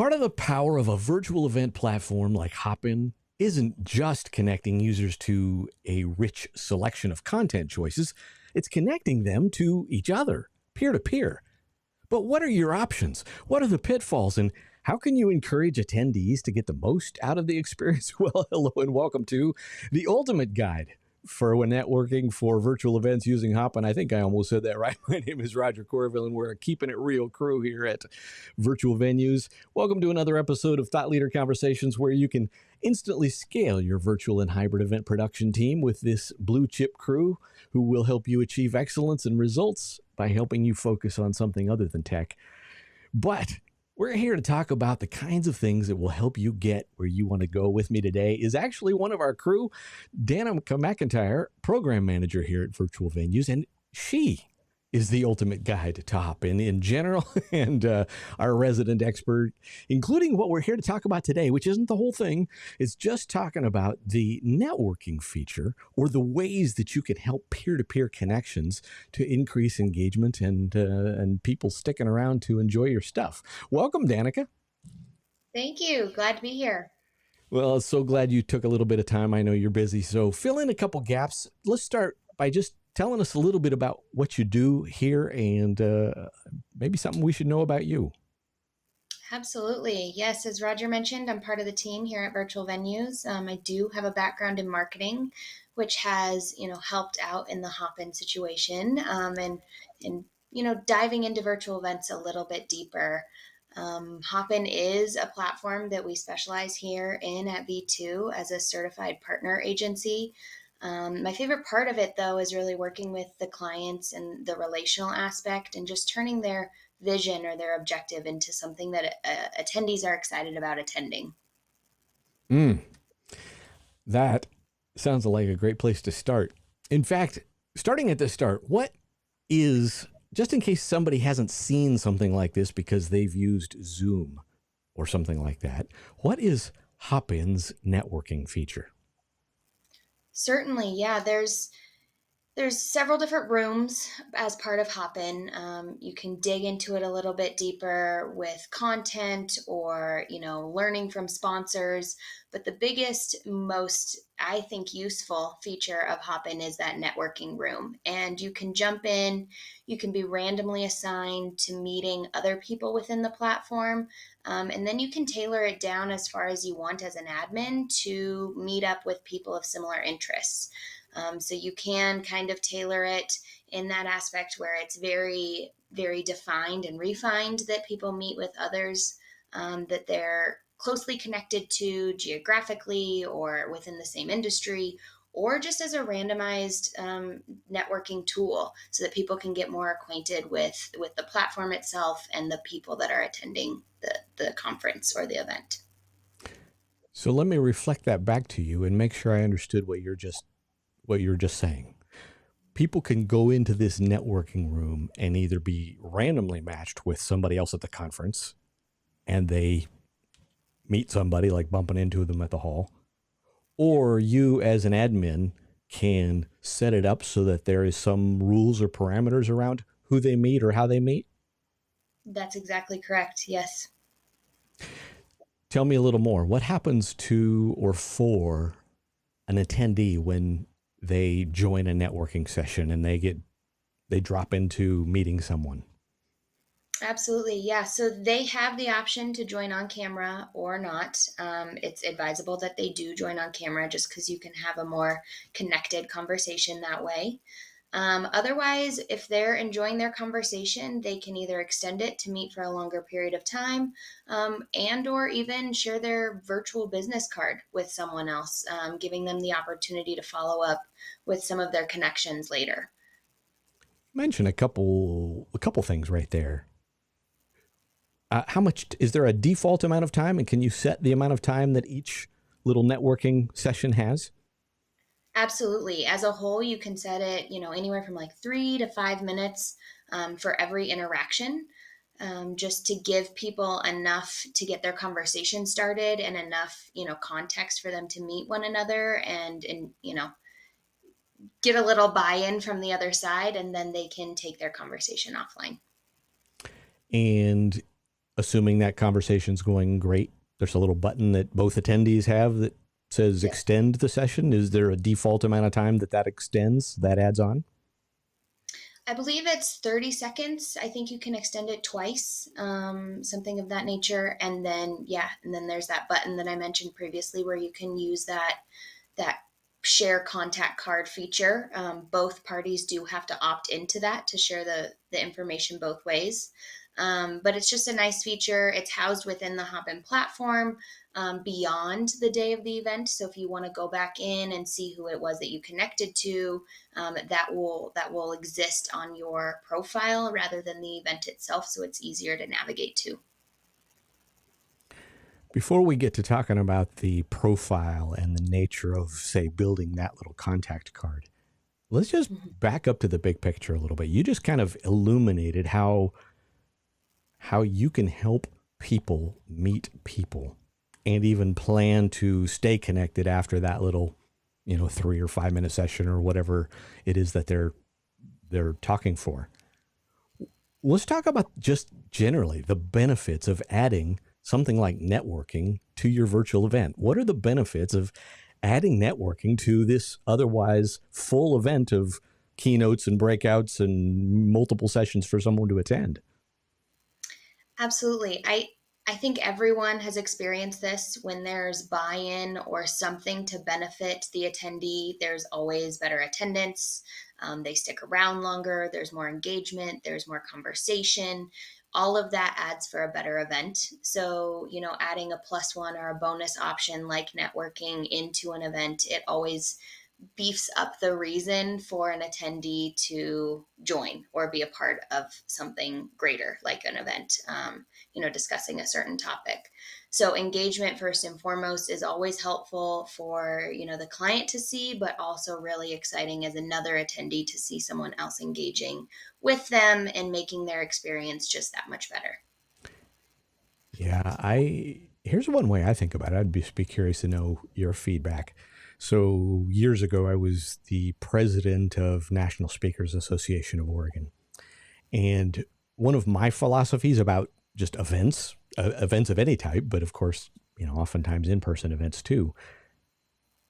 Part of the power of a virtual event platform like Hopin isn't just connecting users to a rich selection of content choices, it's connecting them to each other, peer to peer. But what are your options? What are the pitfalls? And how can you encourage attendees to get the most out of the experience? Well, hello and welcome to the ultimate guide for networking for virtual events using Hopin. I think I almost said that right. My name is Roger Corville, and we're a keeping it real crew here at Virtual Venues. Welcome to another episode of Thought Leader Conversations, where you can instantly scale your virtual and hybrid event production team with this blue chip crew who will help you achieve excellence and results by helping you focus on something other than tech. But we're here to talk about the kinds of things that will help you get where you want to go. With me today is actually one of our crew, Danika McIntire, program manager here at Virtual Venues, and she is the ultimate guide to Hopin in general and our resident expert, including what we're here to talk about today, which isn't the whole thing. It's just talking about the networking feature or the ways that you can help peer-to-peer connections to increase engagement and people sticking around to enjoy your stuff. Welcome, Danika. Thank you. Glad to be here. Well, so glad you took a little bit of time. I know you're busy, so fill in a couple gaps. Let's start by just telling us a little bit about what you do here and maybe something we should know about you. Absolutely. Yes, as Roger mentioned, I'm part of the team here at Virtual Venues. I do have a background in marketing, which has, helped out in the Hopin situation and diving into virtual events a little bit deeper. Hopin is a platform that we specialize here in at V2 as a certified partner agency. My favorite part of it, though, is really working with the clients and the relational aspect and just turning their vision or their objective into something that attendees are excited about attending. That sounds like a great place to start. In fact, starting at the start, what is, just in case somebody hasn't seen something like this because they've used Zoom or something like that, what is Hopin's networking feature? Certainly, yeah. There's several different rooms as part of Hopin. You can dig into it a little bit deeper with content or, learning from sponsors. But the biggest, most, I think, useful feature of Hopin is that networking room. And you can jump in, you can be randomly assigned to meeting other people within the platform. And then you can tailor it down as far as you want as an admin to meet up with people of similar interests. So you can kind of tailor it in that aspect where it's very, very defined and refined that people meet with others that they're closely connected to geographically or within the same industry, or just as a randomized networking tool so that people can get more acquainted with the platform itself and the people that are attending the conference or the event. So let me reflect that back to you and make sure I understood what you're just saying. People can go into this networking room and either be randomly matched with somebody else at the conference and they meet somebody like bumping into them at the hall, or you as an admin can set it up so that there is some rules or parameters around who they meet or how they meet. That's exactly correct. Yes. Tell me a little more. What happens to or for an attendee when they join a networking session and they drop into meeting someone? Absolutely. Yeah. So they have the option to join on camera or not. It's advisable that they do join on camera just because you can have a more connected conversation that way. Otherwise, if they're enjoying their conversation, they can either extend it to meet for a longer period of time and or even share their virtual business card with someone else, giving them the opportunity to follow up with some of their connections later. Mention a couple things right there. How much is there a default amount of time, and can you set the amount of time that each little networking session has? Absolutely. As a whole, you can set it, anywhere from like 3 to 5 minutes for every interaction, just to give people enough to get their conversation started and enough, context for them to meet one another and get a little buy-in from the other side, and then they can take their conversation offline. And assuming that conversation's going great, there's a little button that both attendees have that says Yeah. extend the session. Is there a default amount of time that extends, that adds on? I believe it's 30 seconds. I think you can extend it twice, something of that nature. And then, yeah, and then there's that button that I mentioned previously where you can use that share contact card feature. Both parties do have to opt into that to share the information both ways. But it's just a nice feature. It's housed within the Hopin platform beyond the day of the event. So if you want to go back in and see who it was that you connected to, that will exist on your profile rather than the event itself. So it's easier to navigate to. Before we get to talking about the profile and the nature of, say, building that little contact card, let's just Mhm. back up to the big picture a little bit. You just kind of illuminated how you can help people meet people and even plan to stay connected after that little, 3 or 5 minute session or whatever it is that they're talking for. Let's talk about just generally the benefits of adding something like networking to your virtual event. What are the benefits of adding networking to this otherwise full event of keynotes and breakouts and multiple sessions for someone to attend? Absolutely. I think everyone has experienced this when there's buy-in or something to benefit the attendee. There's always better attendance. They stick around longer. There's more engagement. There's more conversation. All of that adds for a better event. So, adding a plus one or a bonus option like networking into an event, it always beefs up the reason for an attendee to join or be a part of something greater like an event, discussing a certain topic. So engagement first and foremost is always helpful for the client to see, but also really exciting as another attendee to see someone else engaging with them and making their experience just that much better. Yeah, I here's one way I think about it. I'd be curious to know your feedback. So years ago, I was the president of National Speakers Association of Oregon, and one of my philosophies about just events of any type, but of course, oftentimes in-person events too,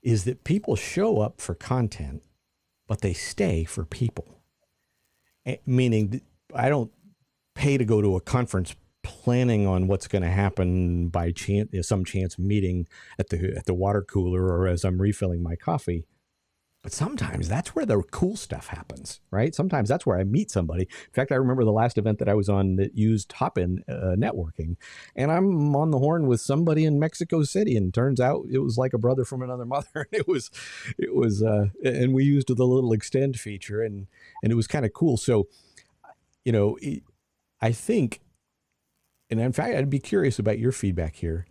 is that people show up for content, but they stay for people. Meaning, I don't pay to go to a conference planning on what's going to happen by chance, some chance meeting at the water cooler or as I'm refilling my coffee. But sometimes that's where the cool stuff happens, right? Sometimes that's where I meet somebody. In fact, I remember the last event that I was on that used Hopin networking, and I'm on the horn with somebody in Mexico City, and turns out it was like a brother from another mother. And we used the little extend feature, and it was kind of cool. So, you know, I think, and in fact, I'd be curious about your feedback here.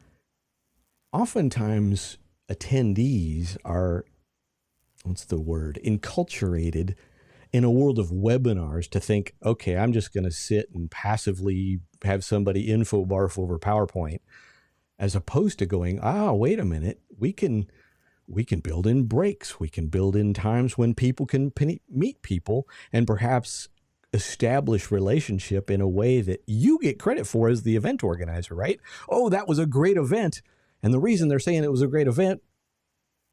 Oftentimes, attendees are, what's the word, enculturated in a world of webinars to think, okay, I'm just going to sit and passively have somebody info barf over PowerPoint, as opposed to going, wait a minute, we can build in breaks, we can build in times when people can meet people and perhaps establish relationship in a way that you get credit for as the event organizer, right? Oh, that was a great event. And the reason they're saying it was a great event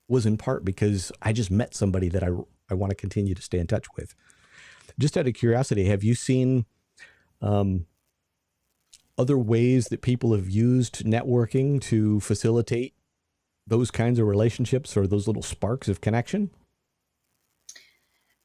was in part because I just met somebody that I want to continue to stay in touch with. Just out of curiosity, have you seen um, other ways that people have used networking to facilitate those kinds of relationships or those little sparks of connection?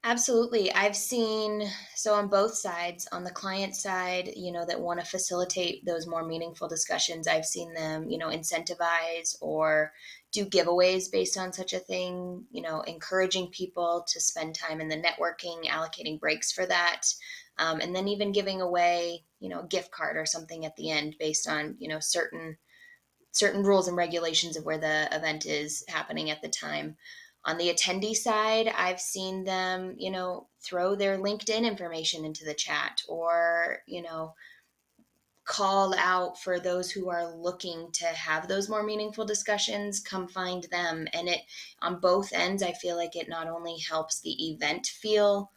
Absolutely. I've seen, so on both sides, on the client side, that want to facilitate those more meaningful discussions, I've seen them, incentivize or do giveaways based on such a thing, encouraging people to spend time in the networking, allocating breaks for that. And then even giving away, a gift card or something at the end based on, certain rules and regulations of where the event is happening at the time. On the attendee side, I've seen them, throw their LinkedIn information into the chat or, call out for those who are looking to have those more meaningful discussions, come find them. And it, on both ends, I feel like it not only helps the event feel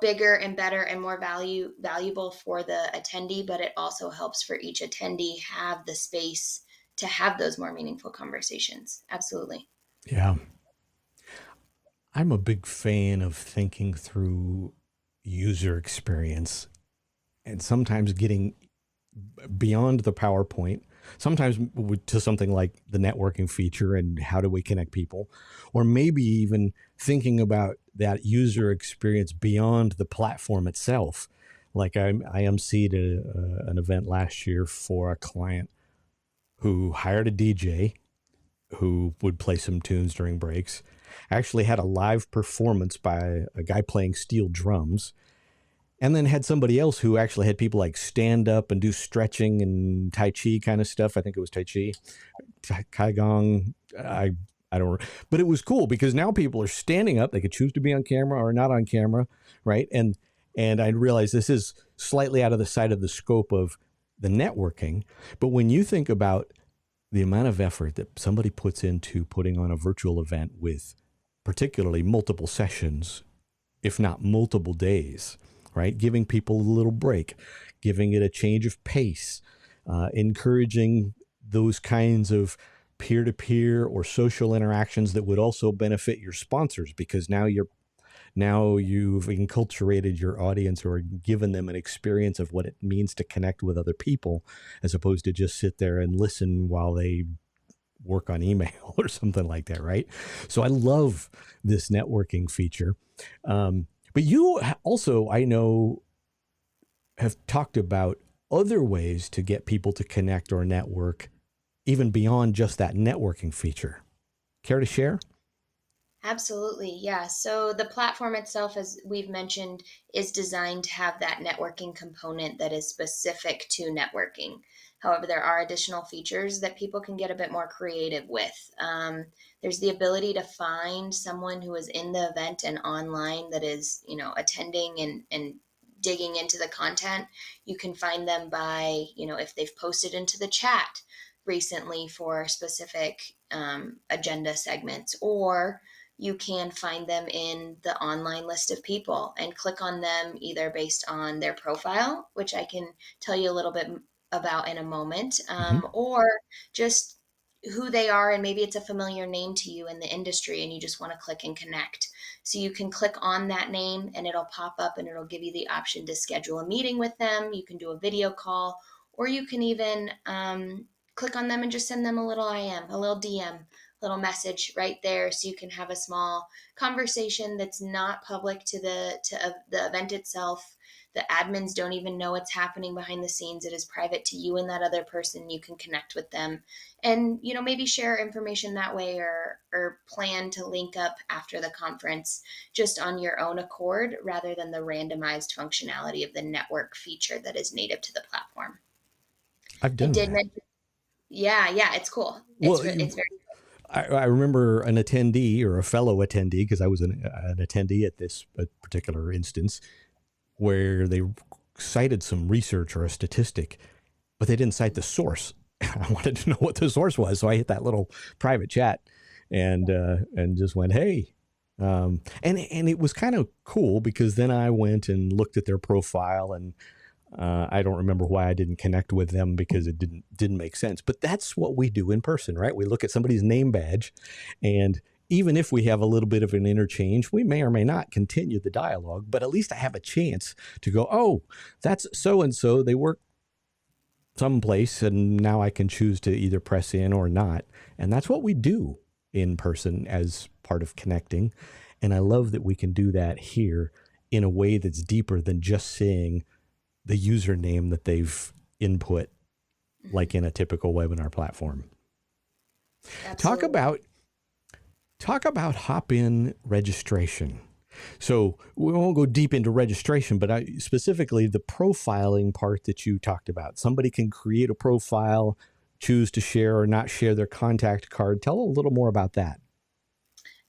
bigger and better and more valuable for the attendee, but it also helps for each attendee have the space to have those more meaningful conversations. Absolutely. Yeah. I'm a big fan of thinking through user experience and sometimes getting beyond the PowerPoint, sometimes to something like the networking feature and how do we connect people, or maybe even thinking about that user experience beyond the platform itself. Like I emceed an event last year for a client who hired a DJ who would play some tunes during breaks. Actually had a live performance by a guy playing steel drums, and then had somebody else who actually had people like stand up and do stretching and Tai Chi kind of stuff. I think it was Tai Chi, Kai Gong. I don't know. But it was cool because now people are standing up. They could choose to be on camera or not on camera, right? And I realized this is slightly out of the side of the scope of the networking. But when you think about the amount of effort that somebody puts into putting on a virtual event with particularly multiple sessions, if not multiple days, right? Giving people a little break, giving it a change of pace, encouraging those kinds of peer-to-peer or social interactions that would also benefit your sponsors, because now you've enculturated your audience or given them an experience of what it means to connect with other people, as opposed to just sit there and listen while they work on email or something like that, right? So I love this networking feature. But you also, I know, have talked about other ways to get people to connect or network, even beyond just that networking feature. Care to share? Absolutely. Yeah. So the platform itself, as we've mentioned, is designed to have that networking component that is specific to networking. However, there are additional features that people can get a bit more creative with. There's the ability to find someone who is in the event and online that is, attending and digging into the content. You can find them by, if they've posted into the chat recently for specific agenda segments, or you can find them in the online list of people and click on them either based on their profile, which I can tell you a little bit about in a moment, Mm-hmm. or just who they are. And maybe it's a familiar name to you in the industry and you just want to click and connect. So you can click on that name and it'll pop up and it'll give you the option to schedule a meeting with them. You can do a video call, or you can even click on them and just send them a little a little DM, little message right there, so you can have a small conversation that's not public to the event itself. The admins don't even know what's happening behind the scenes. It is private to you and that other person. You can connect with them and maybe share information that way, or plan to link up after the conference just on your own accord, rather than the randomized functionality of the network feature that is native to the platform. I've I done did that. mention, yeah, it's cool. Well, It's very. I remember an attendee or a fellow attendee, because I was an attendee at this particular instance, where they cited some research or a statistic, but they didn't cite the source. I wanted to know what the source was, so I hit that little private chat and just went, "Hey." And it was kind of cool because then I went and looked at their profile, and I don't remember why I didn't connect with them because it didn't make sense. But that's what we do in person, right? We look at somebody's name badge, and even if we have a little bit of an interchange, we may or may not continue the dialogue. But at least I have a chance to go, "Oh, that's so and so. They work someplace," and now I can choose to either press in or not. And that's what we do in person as part of connecting. And I love that we can do that here in a way that's deeper than just saying the username that they've input, like in a typical webinar platform. Talk Absolutely. about talk about Hopin registration. So we won't go deep into registration, but specifically the profiling part that you talked about. Somebody can create a profile, choose to share or not share their contact card. Tell a little more about that.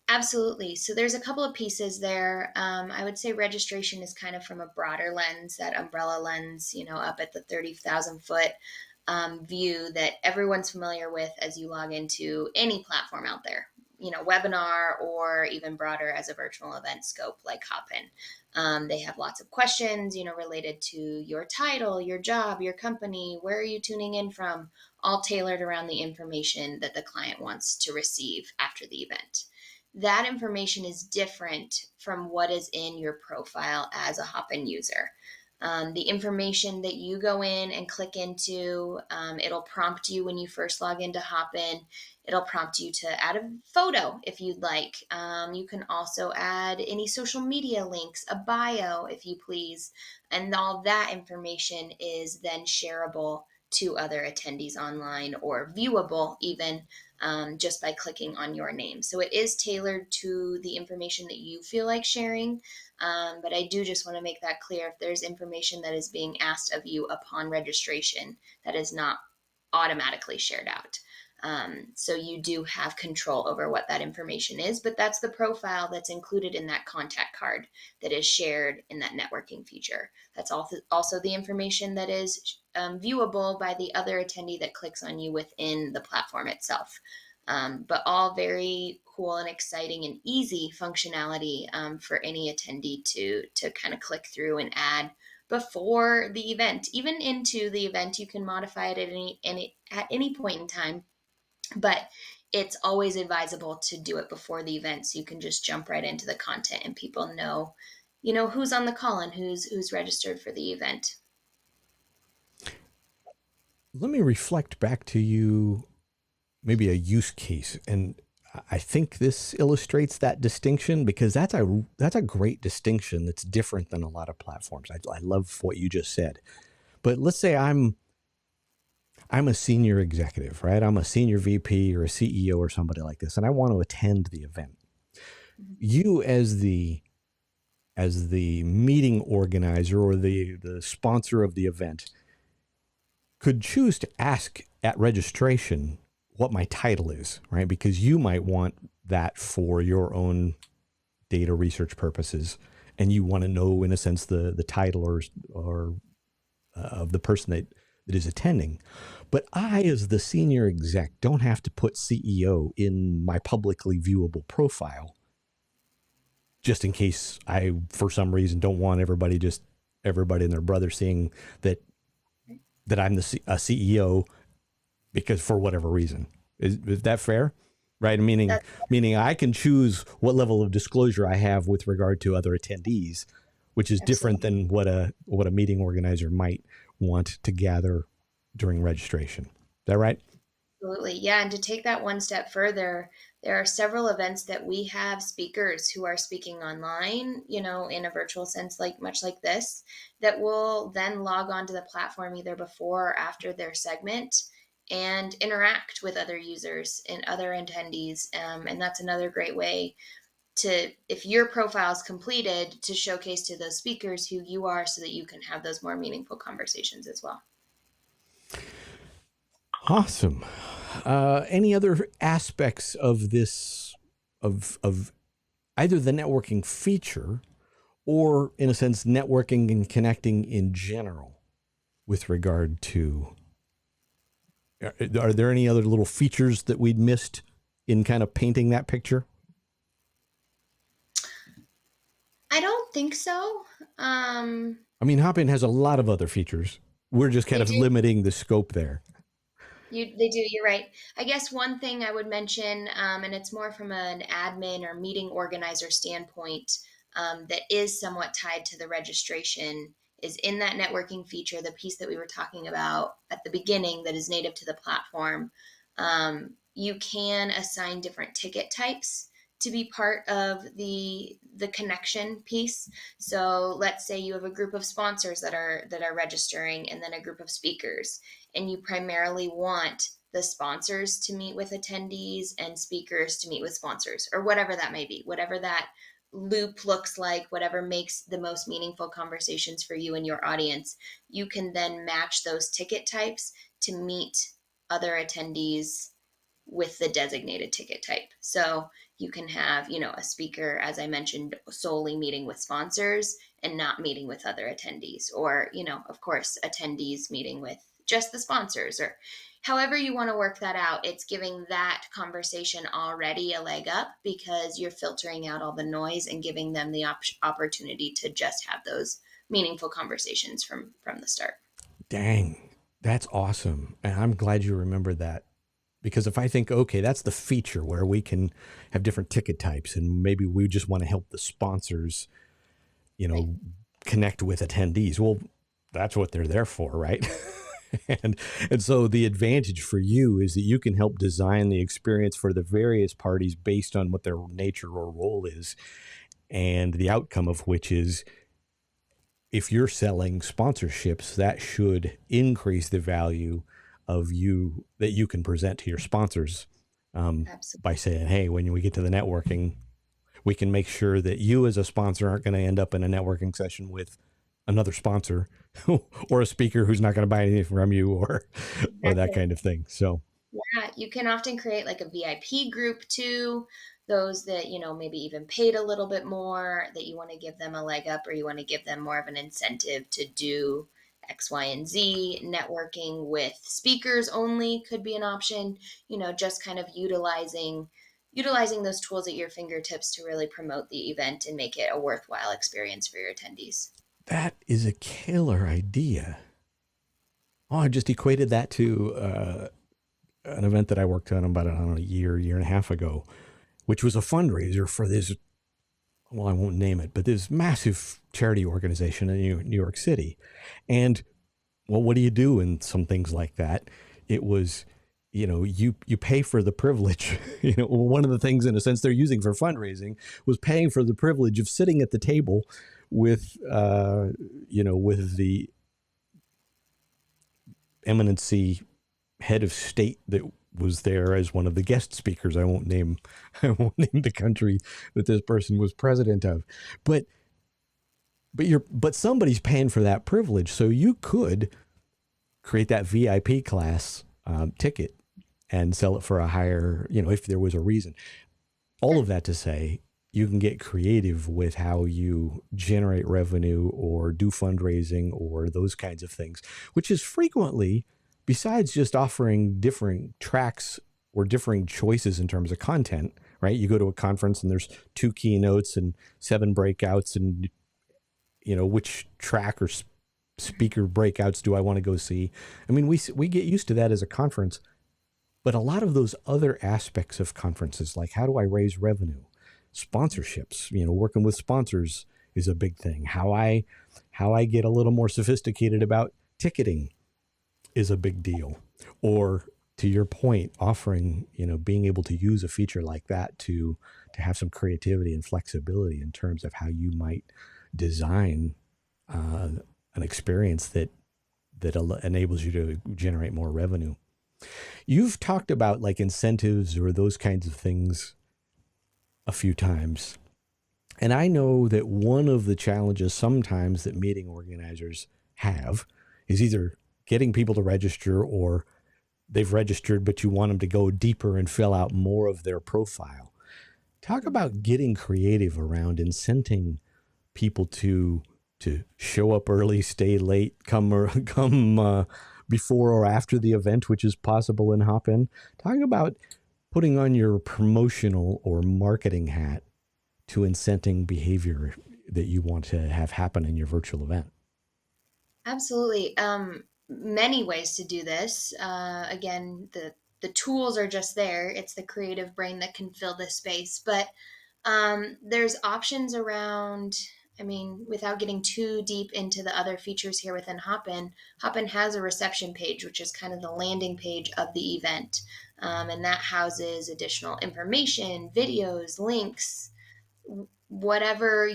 Absolutely. So there's a couple of pieces there. I would say registration is kind of from a broader lens, that umbrella lens, up at the 30,000 foot view that everyone's familiar with as you log into any platform out there. webinar, or even broader as a virtual event scope like Hopin. They have lots of questions, related to your title, your job, your company, where are you tuning in from, all tailored around the information that the client wants to receive after the event. That information is different from what is in your profile as a Hopin user. The information that you go in and click into, it'll prompt you when you first log into Hopin. It'll prompt you to add a photo if you'd like. You can also add any social media links, a bio if you please. And all that information is then shareable to other attendees online, or viewable even, just by clicking on your name. So it is tailored to the information that you feel like sharing. But I do just want to make that clear. If there's information that is being asked of you upon registration, that is not automatically shared out. So you do have control over what that information is, but that's the profile that's included in that contact card that is shared in that networking feature. That's also the information that is viewable by the other attendee that clicks on you within the platform itself. But all very cool and exciting and easy functionality for any attendee to kind of click through and add before the event. Even into the event, you can modify it at any point in time, but it's always advisable to do it before the event, so you can just jump right into the content and people know who's on the call and who's registered for the event. Let me reflect back to you maybe a use case, and I think this illustrates that distinction, because that's a great distinction that's different than a lot of platforms. I love what you just said. But let's say I'm a senior executive, right? I'm a senior VP or a CEO or somebody like this, and I want to attend the event. You as the meeting organizer or the sponsor of the event could choose to ask at registration what my title is, right? Because you might want that for your own data research purposes, and you want to know, in a sense, the title or of the person that is attending. But I, as the senior exec, don't have to put CEO in my publicly viewable profile, just in case I, for some reason, don't want everybody and their brother seeing that I'm a CEO, because for whatever reason. Is that fair? Right? Meaning I can choose what level of disclosure I have with regard to other attendees, which is different than what a meeting organizer might want to gather during registration. Is that right? Absolutely. Yeah. And to take that one step further, there are several events that we have speakers who are speaking online, in a virtual sense, much like this, that will then log onto the platform either before or after their segment and interact with other users and other attendees. And that's another great way to, if your profile is completed, to showcase to those speakers who you are, so that you can have those more meaningful conversations as well. Awesome. Any other aspects of this, of either the networking feature or, in a sense, networking and connecting in general with regard to, are there any other little features that we'd missed in kind of painting that picture? I don't think so. Hopin has a lot of other features. We're just kind of limiting the scope there. They do. You're right. I guess one thing I would mention, and it's more from an admin or meeting organizer standpoint, that is somewhat tied to the registration, is in that networking feature, the piece that we were talking about at the beginning that is native to the platform. You can assign different ticket types to be part of the connection piece. So let's say you have a group of sponsors that are registering, and then a group of speakers, and you primarily want the sponsors to meet with attendees and speakers to meet with sponsors, or whatever that may be, whatever that loop looks like, whatever makes the most meaningful conversations for you and your audience, you can then match those ticket types to meet other attendees with the designated ticket type. So you can have, a speaker, as I mentioned, solely meeting with sponsors and not meeting with other attendees, or, of course, attendees meeting with just the sponsors, or however you want to work that out. It's giving that conversation already a leg up because you're filtering out all the noise and giving them the opportunity to just have those meaningful conversations from the start. Dang, that's awesome. And I'm glad you remember that. Because if I think, okay, that's the feature where we can have different ticket types and maybe we just want to help the sponsors, you Right. know, connect with attendees. Well, that's what they're there for, right? and and so the advantage for you is that you can help design the experience for the various parties based on what their nature or role is, and the outcome of which is, if you're selling sponsorships, that should increase the value of you that you can present to your sponsors, by Absolutely. saying, hey, when we get to the networking, we can make sure that you as a sponsor aren't going to end up in a networking session with another sponsor or a speaker who's not going to buy anything from you, or that Exactly. kind of thing. So Yeah, you can often create like a VIP group too. Those that, maybe even paid a little bit more, that you want to give them a leg up, or you want to give them more of an incentive to do X, Y, and Z. Networking with speakers only could be an option, just kind of utilizing those tools at your fingertips to really promote the event and make it a worthwhile experience for your attendees. that is a killer idea. Oh, I just equated that to an event that I worked on about, I don't know, a year and a half ago, which was a fundraiser for this, well, I won't name it, but this massive charity organization in New York City. And, well, what do you do in some things like that? It was, you pay for the privilege. One of the things, in a sense, they're using for fundraising was paying for the privilege of sitting at the table with, with the eminency head of state that was there as one of the guest speakers. I won't name I won't name the country that this person was president of. But but somebody's paying for that privilege. So you could create that VIP class ticket and sell it for a higher, if there was a reason. All of that to say, you can get creative with how you generate revenue or do fundraising or those kinds of things, which is frequently, besides just offering different tracks or differing choices in terms of content, right? You go to a conference and there's 2 keynotes and 7 breakouts, and which track or speaker breakouts do I want to go see? I mean, we get used to that as a conference, but a lot of those other aspects of conferences, like how do I raise revenue, sponsorships, working with sponsors is a big thing. How I get a little more sophisticated about ticketing is a big deal. Or, to your point, offering, being able to use a feature like that to have some creativity and flexibility in terms of how you might design uh, an experience that enables you to generate more revenue. You've talked about like incentives or those kinds of things a few times. And I know that one of the challenges sometimes that meeting organizers have is either getting people to register, or they've registered, but you want them to go deeper and fill out more of their profile. Talk about getting creative around incenting people to show up early, stay late, come before or after the event, which is possible in Hopin. Talk about putting on your promotional or marketing hat to incenting behavior that you want to have happen in your virtual event. Absolutely. Many ways to do this. Again, the tools are just there. It's the creative brain that can fill this space. But there's options around. I mean, without getting too deep into the other features here within Hopin, Hopin has a reception page, which is kind of the landing page of the event, and that houses additional information, videos, links, whatever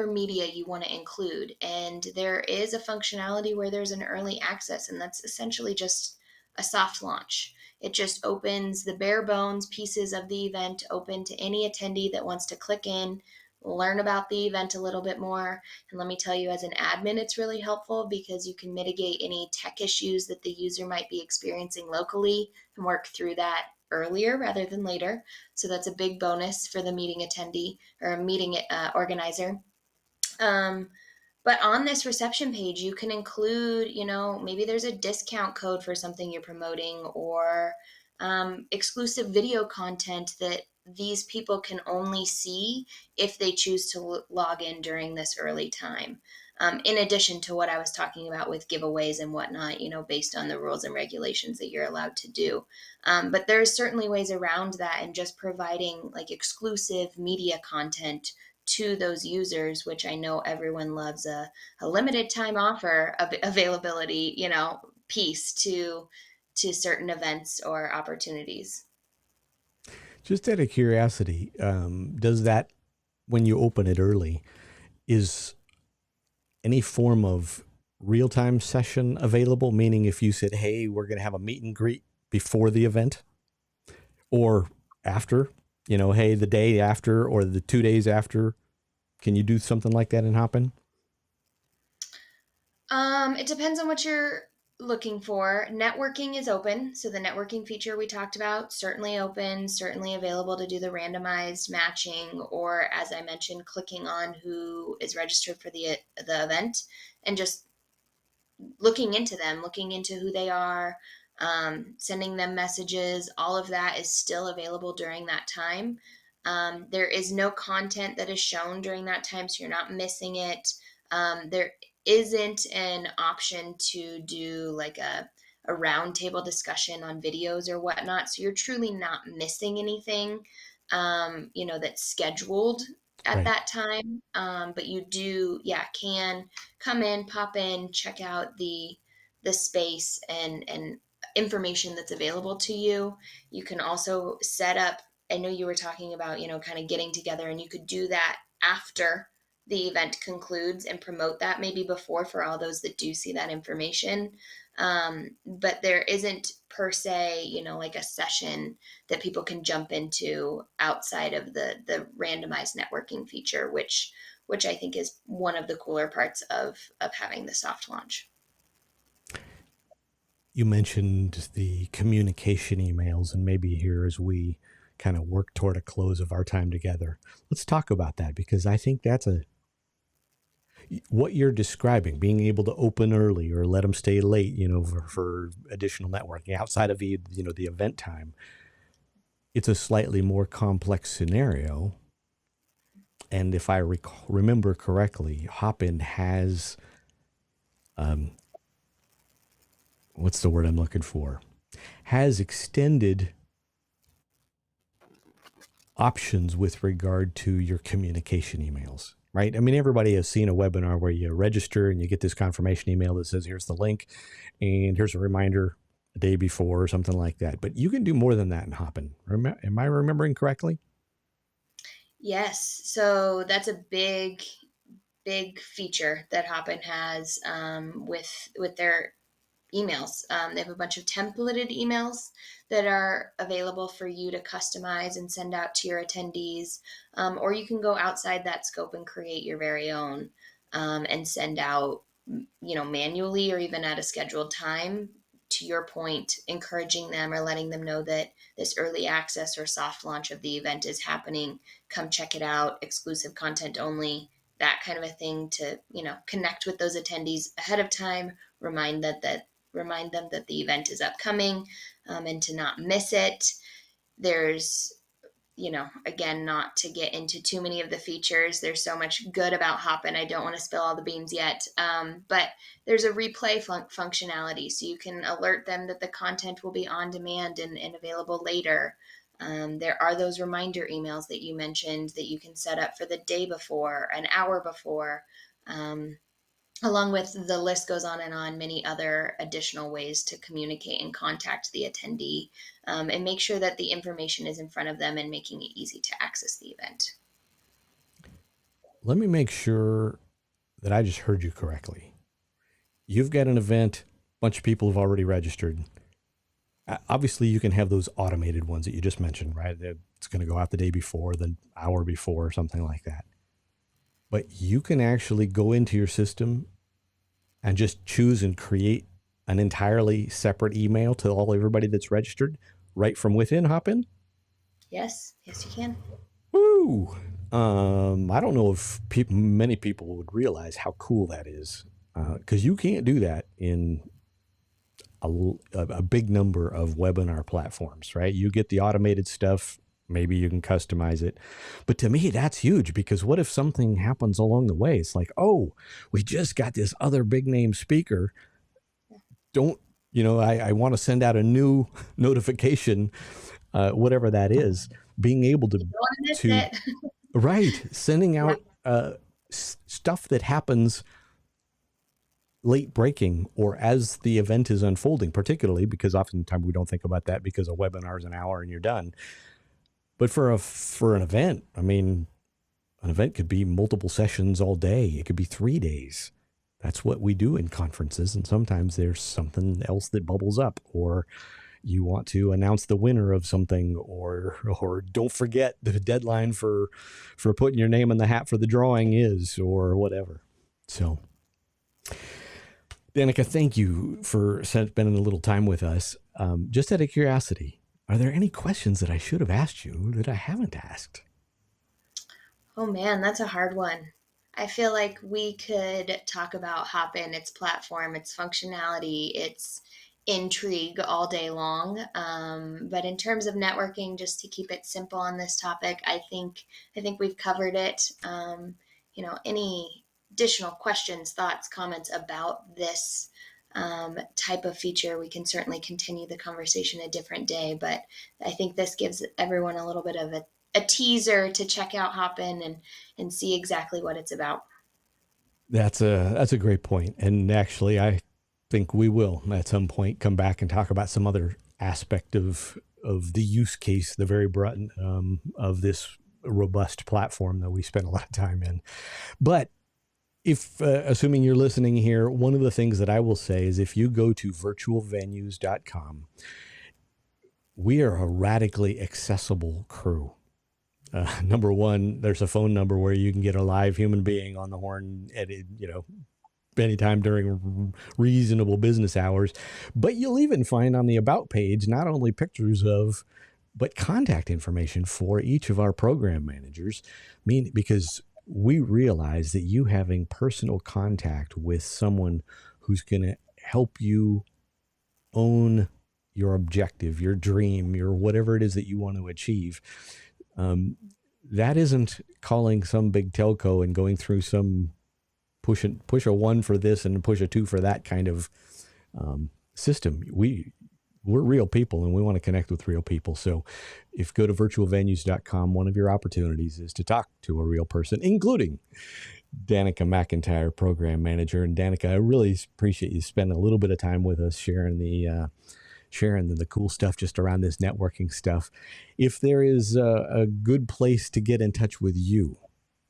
media you want to include. And there is a functionality where there's an early access, and that's essentially just a soft launch. It just opens the bare bones pieces of the event open to any attendee that wants to click in, learn about the event a little bit more. And let me tell you, as an admin, it's really helpful because you can mitigate any tech issues that the user might be experiencing locally and work through that earlier rather than later. So that's a big bonus for the meeting attendee or a meeting organizer. Um, But on this reception page, you can include, maybe there's a discount code for something you're promoting, or exclusive video content that these people can only see if they choose to log in during this early time. In addition to what I was talking about with giveaways and whatnot, based on the rules and regulations that you're allowed to do. But there's certainly ways around that, and just providing like exclusive media content to those users, which I know everyone loves a limited time offer of availability, piece to certain events or opportunities. Just out of curiosity, does that, when you open it early, is any form of real-time session available? Meaning if you said, hey, we're going to have a meet and greet before the event or after, hey, the day after or the 2 days after, can you do something like that in Hopin? It depends on what you're looking for. Networking is open. So the networking feature we talked about, certainly open, certainly available to do the randomized matching, or as I mentioned, clicking on who is registered for the event and just looking into them, looking into who they are, sending them messages. All of that is still available during that time. There is no content that is shown during that time, so you're not missing it. There isn't an option to do like a roundtable discussion on videos or whatnot, so you're truly not missing anything, that's scheduled at Right. that time. But you do, yeah, can come in, pop in, check out the space and information that's available to you. You can also set up, I know you were talking about, kind of getting together, and you could do that after the event concludes and promote that maybe before for all those that do see that information. But there isn't per se, like a session that people can jump into outside of the randomized networking feature, which I think is one of the cooler parts of having the soft launch. You mentioned the communication emails, and maybe here as we kind of work toward a close of our time together, let's talk about that, because I think that's what you're describing, being able to open early or let them stay late, for additional networking outside of the event time. It's a slightly more complex scenario. And if I remember correctly, Hopin has, what's the word I'm looking for? Has extended options with regard to your communication emails, right? I mean, everybody has seen a webinar where you register and you get this confirmation email that says, here's the link and here's a reminder a day before or something like that. But you can do more than that in Hopin. Am I remembering correctly? Yes, so that's a big feature that Hopin has, with their emails. They have a bunch of templated emails that are available for you to customize and send out to your attendees. Or you can go outside that scope and create your very own, and send out, manually or even at a scheduled time. To your point, encouraging them or letting them know that this early access or soft launch of the event is happening. Come check it out, exclusive content only, that kind of a thing, to, connect with those attendees ahead of time, remind them that the event is upcoming, and to not miss it. There's, again, not to get into too many of the features. There's so much good about Hopin. I don't want to spill all the beans yet. But there's a replay functionality. So you can alert them that the content will be on demand and available later. There are those reminder emails that you mentioned that you can set up for the day before, an hour before. Along with, the list goes on, many other additional ways to communicate and contact the attendee, and make sure that the information is in front of them and making it easy to access the event. Let me make sure that I just heard you correctly. You've got an event, a bunch of people have already registered. Obviously, you can have those automated ones that you just mentioned, right? It's going to go out the day before, the hour before, or something like that. But you can actually go into your system and just choose and create an entirely separate email to everybody that's registered right from within Hopin. Yes, yes, you can. Woo! I don't know if many people would realize how cool that is, because you can't do that in a big number of webinar platforms, right? You get the automated stuff, maybe you can customize it. But to me, that's huge, because what if something happens along the way? It's like, oh, we just got this other big name speaker. Don't, I want to send out a new notification, whatever that is, being able You don't want to miss to, it. right, sending Yeah. out stuff that happens late breaking or as the event is unfolding, particularly because oftentimes we don't think about that because a webinar is an hour and you're done. But for an event, I mean, an event could be multiple sessions all day. It could be 3 days. That's what we do in conferences. And sometimes there's something else that bubbles up, or you want to announce the winner of something, or don't forget the deadline for putting your name in the hat for the drawing is, or whatever. So Danika, thank you for spending a little time with us. Just out of curiosity, are there any questions that I should have asked you that I haven't asked? Oh man, that's a hard one. I feel like we could talk about Hopin, its platform, its functionality, its intrigue all day long. But in terms of networking, just to keep it simple on this topic, I think we've covered it. Any additional questions, thoughts, comments about this type of feature, we can certainly continue the conversation a different day. But I think this gives everyone a little bit of a teaser to check out Hopin and see exactly what it's about. That's a great point. And actually, I think we will at some point come back and talk about some other aspect of the use case, the very broad of this robust platform that we spend a lot of time in. But if assuming you're listening here, one of the things that I will say is if you go to virtualvenues.com, we are a radically accessible crew. Number one, there's a phone number where you can get a live human being on the horn at, anytime during reasonable business hours. But you'll even find on the About page not only pictures of, but contact information for each of our program managers. Because we realize that you having personal contact with someone who's going to help you own your objective, your dream, your whatever it is that you want to achieve, that isn't calling some big telco and going through some push a 1 for this and push a 2 for that kind of system. We're real people and we want to connect with real people. So if you go to virtualvenues.com, one of your opportunities is to talk to a real person, including Danika McIntire, program manager. And Danika, I really appreciate you spending a little bit of time with us, sharing the cool stuff just around this networking stuff. If there is a good place to get in touch with you,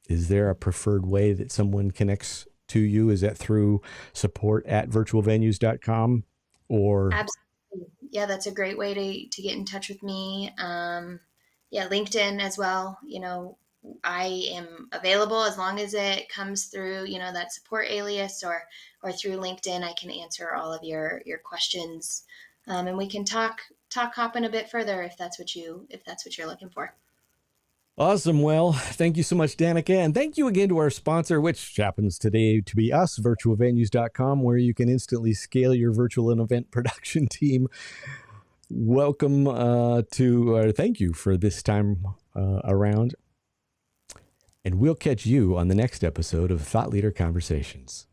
is there a preferred way that someone connects to you? Is that through support@virtualvenues.com or? Absolutely. Yeah, that's a great way to get in touch with me. Yeah, LinkedIn as well. I am available as long as it comes through, that support alias or through LinkedIn. I can answer all of your questions, and we can talk Hopin a bit further if that's what you're looking for. Awesome. Well, thank you so much, Danika. And thank you again to our sponsor, which happens today to be us, virtualvenues.com, where you can instantly scale your virtual and event production team. Welcome thank you for this time around. And we'll catch you on the next episode of Thought Leader Conversations.